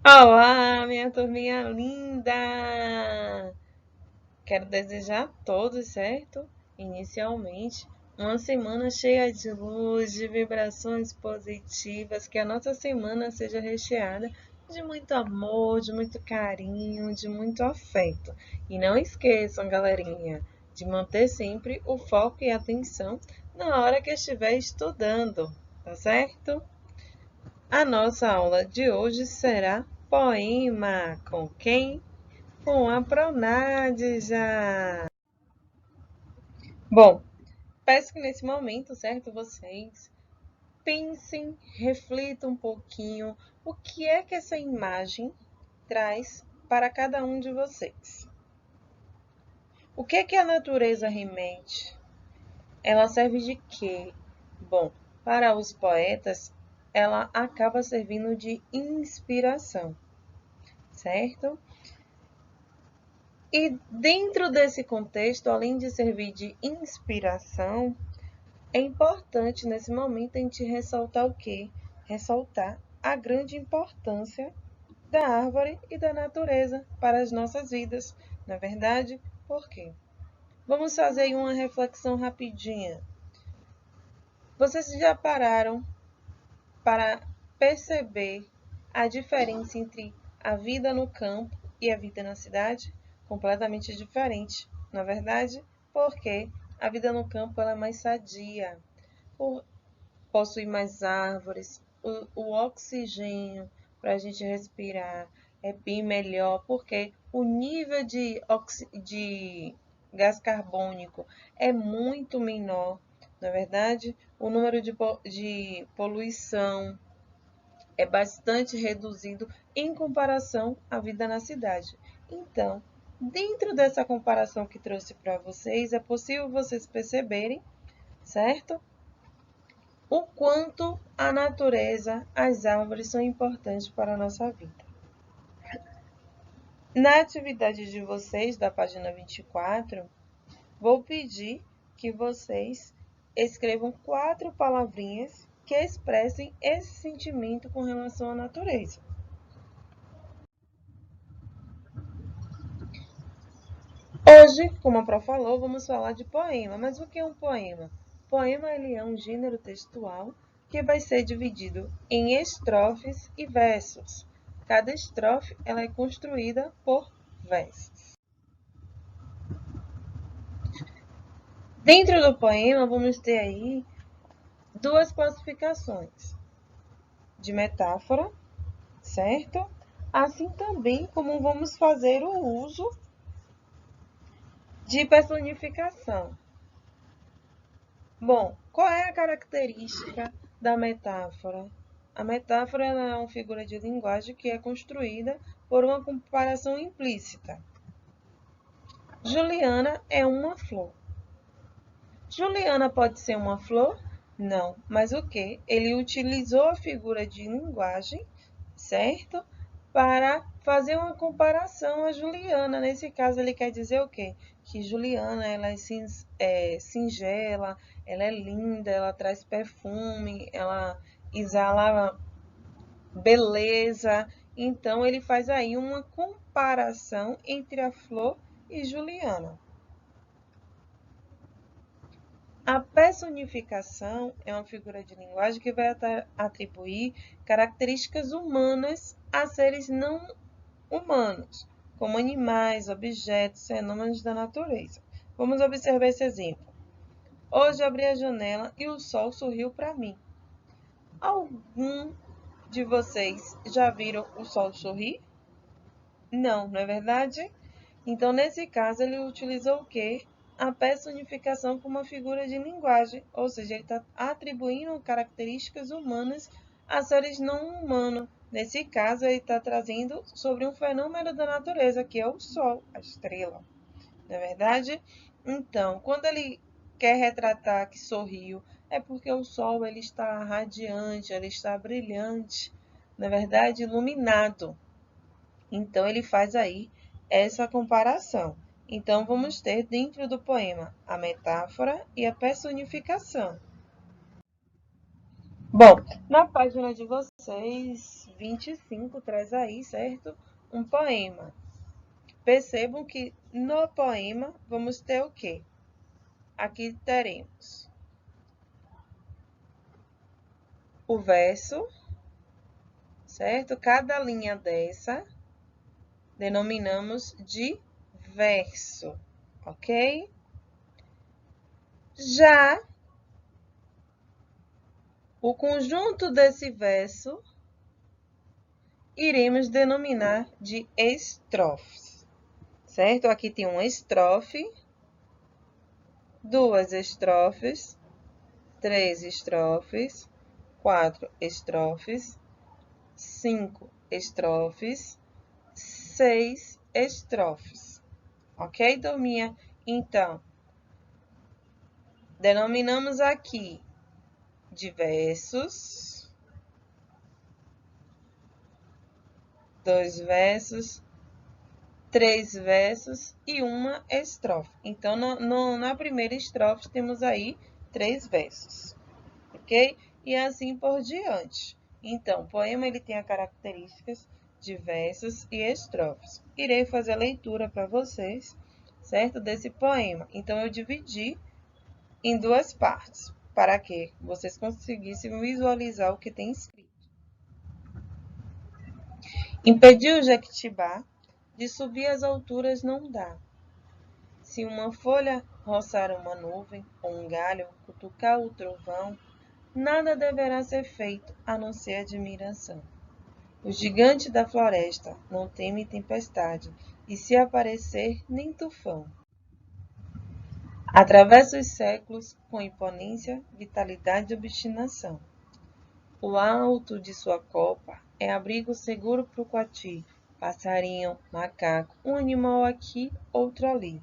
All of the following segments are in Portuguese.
Olá, minha turminha linda! Quero desejar a todos, certo? Inicialmente, uma semana cheia de luz, de vibrações positivas, que a nossa semana seja recheada de muito amor, de muito carinho, de muito afeto. E não esqueçam, galerinha, de manter sempre o foco e a atenção na hora que estiver estudando, tá certo? A nossa aula de hoje será poema. Com quem? Com a Pronádija. Bom, peço que nesse momento, certo, vocês pensem, reflitam um pouquinho o que é que essa imagem traz para cada um de vocês. O que é que a natureza remete? Ela serve de quê? Bom, para os poetas, ela acaba servindo de inspiração, certo? E dentro desse contexto, além de servir de inspiração, é importante nesse momento a gente ressaltar o quê? Ressaltar a grande importância da árvore e da natureza para as nossas vidas. Na verdade, por quê? Vamos fazer aí uma reflexão rapidinha. Vocês já pararam para perceber a diferença entre a vida no campo e a vida na cidade? Completamente diferente, na verdade, porque a vida no campo ela é mais sadia, possui mais árvores, o oxigênio para a gente respirar é bem melhor, porque o nível de gás carbônico é muito menor, na verdade, o número de poluição é bastante reduzido em comparação à vida na cidade. Então, dentro dessa comparação que trouxe para vocês, é possível vocês perceberem, certo? O quanto a natureza, as árvores são importantes para a nossa vida. Na atividade de vocês, da página 24, vou pedir que vocês escrevam 4 palavrinhas que expressem esse sentimento com relação à natureza. Hoje, como a Pro falou, vamos falar de poema. Mas o que é um poema? Poema ele é um gênero textual que vai ser dividido em estrofes e versos. Cada estrofe ela é construída por versos. Dentro do poema, vamos ter aí 2 classificações de metáfora, certo? Assim também como vamos fazer o uso de personificação. Bom, qual é a característica da metáfora? A metáfora é uma figura de linguagem que é construída por uma comparação implícita. Juliana é uma flor. Juliana pode ser uma flor? Não, mas o que? Ele utilizou a figura de linguagem, certo? Para fazer uma comparação a Juliana. Nesse caso, ele quer dizer o quê? Que Juliana ela é singela, ela é linda, ela traz perfume, ela exala beleza. Então, ele faz aí uma comparação entre a flor e Juliana. A personificação é uma figura de linguagem que vai atribuir características humanas a seres não humanos, como animais, objetos, fenômenos da natureza. Vamos observar esse exemplo. Hoje abri a janela e o sol sorriu para mim. Algum de vocês já viram o sol sorrir? Não, não é verdade? Então, nesse caso, ele utilizou o quê? A personificação como uma figura de linguagem, ou seja, ele está atribuindo características humanas a seres não humanos. Nesse caso, ele está trazendo sobre um fenômeno da natureza, que é o Sol, a estrela. Não é verdade? Então, quando ele quer retratar que sorriu, é porque o Sol ele está radiante, ele está brilhante, na verdade, iluminado. Então, ele faz aí essa comparação. Então, vamos ter dentro do poema a metáfora e a personificação. Bom, na página de vocês, 25 traz aí, certo? Um poema. Percebam que no poema vamos ter o quê? Aqui teremos o verso, certo? Cada linha dessa denominamos de verso, ok? Já o conjunto desse verso iremos denominar de estrofes, certo? Aqui tem uma estrofe, duas estrofes, três estrofes, quatro estrofes, cinco estrofes, seis estrofes. Ok, turminha? Então, denominamos aqui de versos, dois versos, três versos e uma estrofe. Então, na primeira estrofe temos aí três versos, ok? E assim por diante. Então, o poema ele tem as características de versos e estrofes. Irei fazer a leitura para vocês, certo? Desse poema. Então, eu dividi em duas partes, para que vocês conseguissem visualizar o que tem escrito. Impedir o Jequitibá de subir às alturas não dá. Se uma folha roçar uma nuvem, ou um galho cutucar o trovão, nada deverá ser feito a não ser admiração. O gigante da floresta não teme tempestade, e se aparecer, nem tufão. Atravessa os séculos com imponência, vitalidade e obstinação. O alto de sua copa é abrigo seguro para o coati, passarinho, macaco, um animal aqui, outro ali.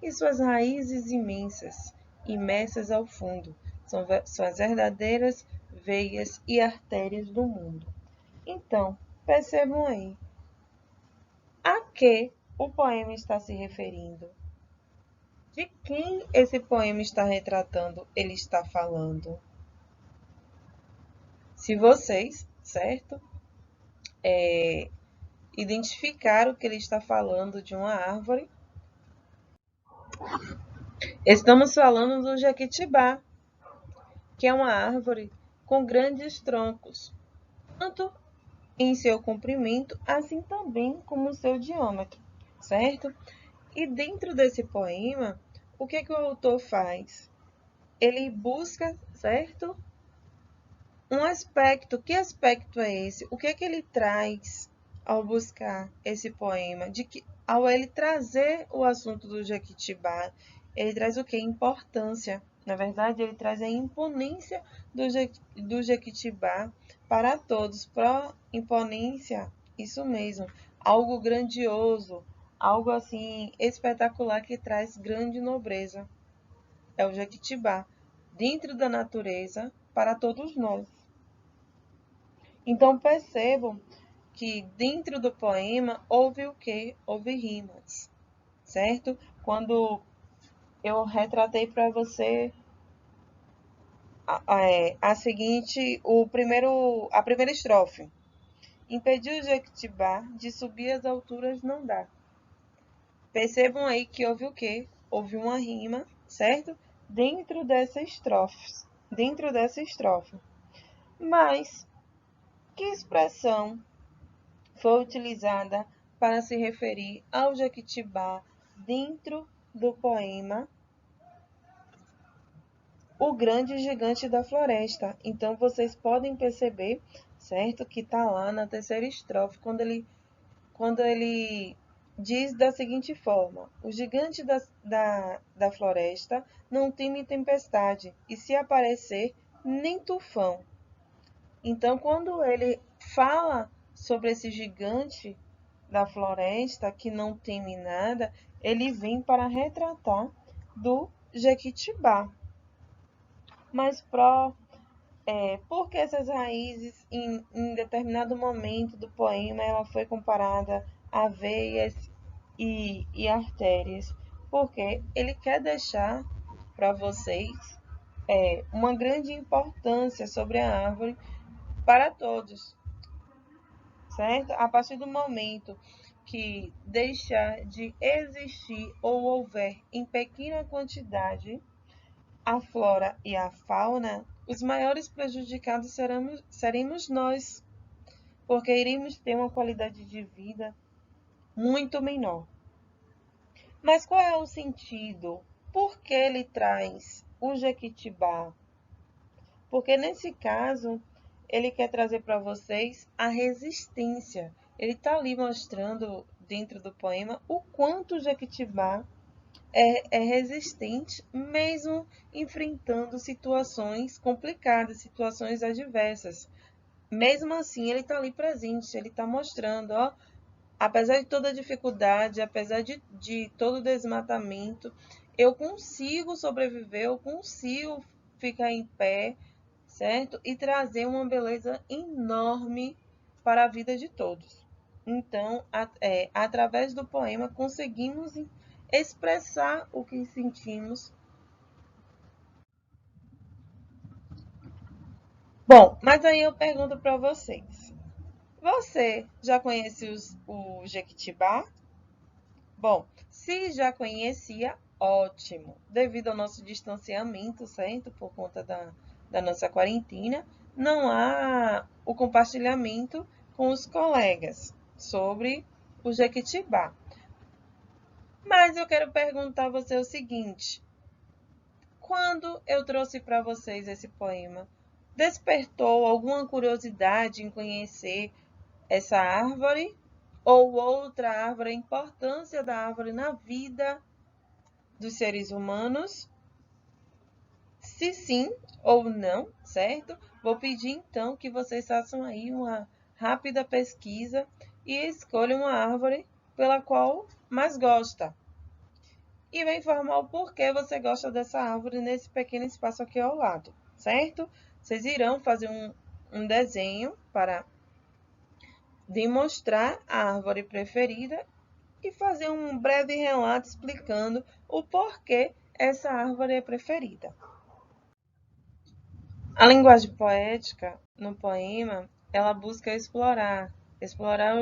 E suas raízes imensas, imersas ao fundo, são as verdadeiras veias e artérias do mundo. Então, percebam aí, a que o poema está se referindo? De quem esse poema está retratando, ele está falando? Se vocês, certo? Identificaram que ele está falando de uma árvore, estamos falando do jequitibá, que é uma árvore com grandes troncos, tanto em seu comprimento, assim também como seu diâmetro, certo? E dentro desse poema, o que o autor faz? Ele busca, certo? Um aspecto. Que aspecto é esse? O que ele traz ao buscar esse poema? Ao ele trazer o assunto do Jequitibá, ele traz o que? Importância. Na verdade, ele traz a imponência do Jequitibá para todos. Imponência, isso mesmo. Algo grandioso, algo assim espetacular que traz grande nobreza. É o Jequitibá, dentro da natureza, para todos nós. Então percebam que dentro do poema houve o quê? Houve rimas, certo? Quando eu retratei para você a seguinte, a primeira estrofe. Impedir o Jequitibá de subir às alturas não dá. Percebam aí que houve o quê? Houve uma rima, certo? Dentro dessa estrofe. Mas que expressão foi utilizada para se referir ao Jequitibá dentro do poema O Grande Gigante da Floresta? Então, vocês podem perceber, certo, que está lá na terceira estrofe, quando ele diz da seguinte forma: o gigante da floresta não teme tempestade, e se aparecer, nem tufão. Então, quando ele fala sobre esse gigante da floresta que não teme nada, ele vem para retratar do Jequitibá. Mas por que essas raízes, em determinado momento do poema, ela foi comparada a veias e artérias? Porque ele quer deixar para vocês uma grande importância sobre a árvore para todos, certo? A partir do momento que deixar de existir ou houver em pequena quantidade a flora e a fauna, os maiores prejudicados seremos nós, porque iremos ter uma qualidade de vida muito menor. Mas qual é o sentido? Por que ele traz o Jequitibá? Porque nesse caso, ele quer trazer para vocês a resistência. Ele está ali mostrando dentro do poema o quanto o Jequitibá é resistente, mesmo enfrentando situações complicadas, situações adversas. Mesmo assim, ele está ali presente, ele está mostrando, ó, apesar de toda a dificuldade, apesar de todo o desmatamento, eu consigo sobreviver, eu consigo ficar em pé, certo? E trazer uma beleza enorme para a vida de todos. Então, através do poema, conseguimos expressar o que sentimos. Bom, mas aí eu pergunto para vocês. Você já conhece o Jequitibá? Bom, se já conhecia, ótimo. Devido ao nosso distanciamento, certo? Por conta da nossa quarentena, não há o compartilhamento com os colegas sobre o Jequitibá. Mas eu quero perguntar a você o seguinte: quando eu trouxe para vocês esse poema, despertou alguma curiosidade em conhecer essa árvore ou outra árvore, a importância da árvore na vida dos seres humanos? Se sim ou não, certo? Vou pedir então que vocês façam aí uma rápida pesquisa e escolham uma árvore pela qual mais gosta. E vai informar o porquê você gosta dessa árvore nesse pequeno espaço aqui ao lado, certo? Vocês irão fazer um desenho para demonstrar a árvore preferida e fazer um breve relato explicando o porquê essa árvore é preferida. A linguagem poética, no poema, ela busca explorar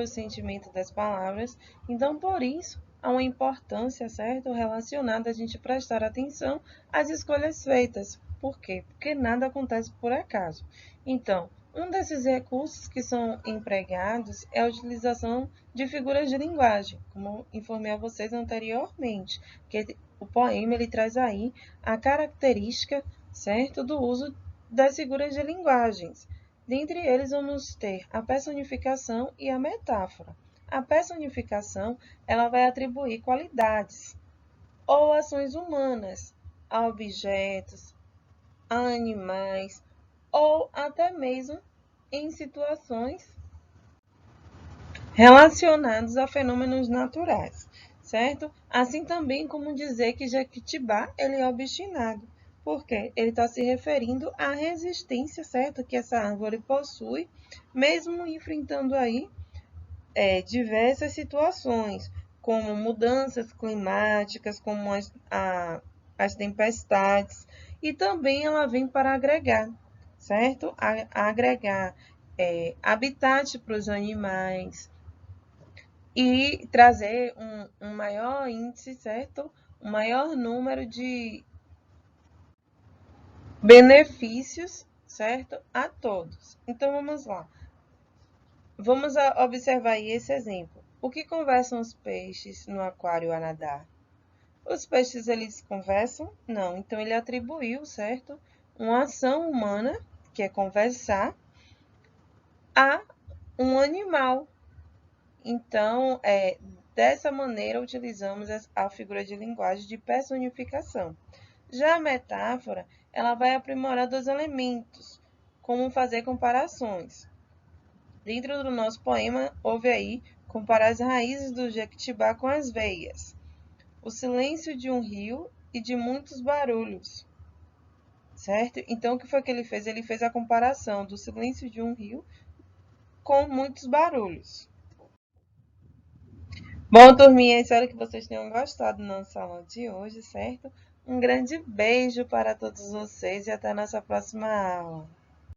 o sentimento das palavras, então por isso há uma importância, certo, relacionada a gente prestar atenção às escolhas feitas. Por quê? Porque nada acontece por acaso. Então, um desses recursos que são empregados é a utilização de figuras de linguagem, como informei a vocês anteriormente, que o poema ele traz aí a característica, certo, do uso das figuras de linguagens. Dentre eles vamos ter a personificação e a metáfora. A personificação, ela vai atribuir qualidades ou ações humanas a objetos, a animais ou até mesmo em situações relacionadas a fenômenos naturais, certo? Assim também como dizer que Jequitibá ele é obstinado, porque ele está se referindo à resistência, certo, que essa árvore possui, mesmo enfrentando aí diversas situações, como mudanças climáticas, como as tempestades, e também ela vem para agregar, certo? Agregar habitat para os animais e trazer um maior índice, certo? Um maior número de benefícios, certo? A todos. Então vamos lá. Vamos observar aí esse exemplo. O que conversam os peixes no aquário a nadar? Os peixes, eles conversam? Não. Então, ele atribuiu, certo? Uma ação humana, que é conversar, a um animal. Então, dessa maneira, utilizamos a figura de linguagem de personificação. Já a metáfora, ela vai aprimorar dois elementos, como fazer comparações. Dentro do nosso poema, houve aí comparar as raízes do Jequitibá com as veias, o silêncio de um rio e de muitos barulhos, certo? Então, o que foi que ele fez? Ele fez a comparação do silêncio de um rio com muitos barulhos. Bom, turminha, espero que vocês tenham gostado da nossa aula de hoje, certo? Um grande beijo para todos vocês e até a nossa próxima aula.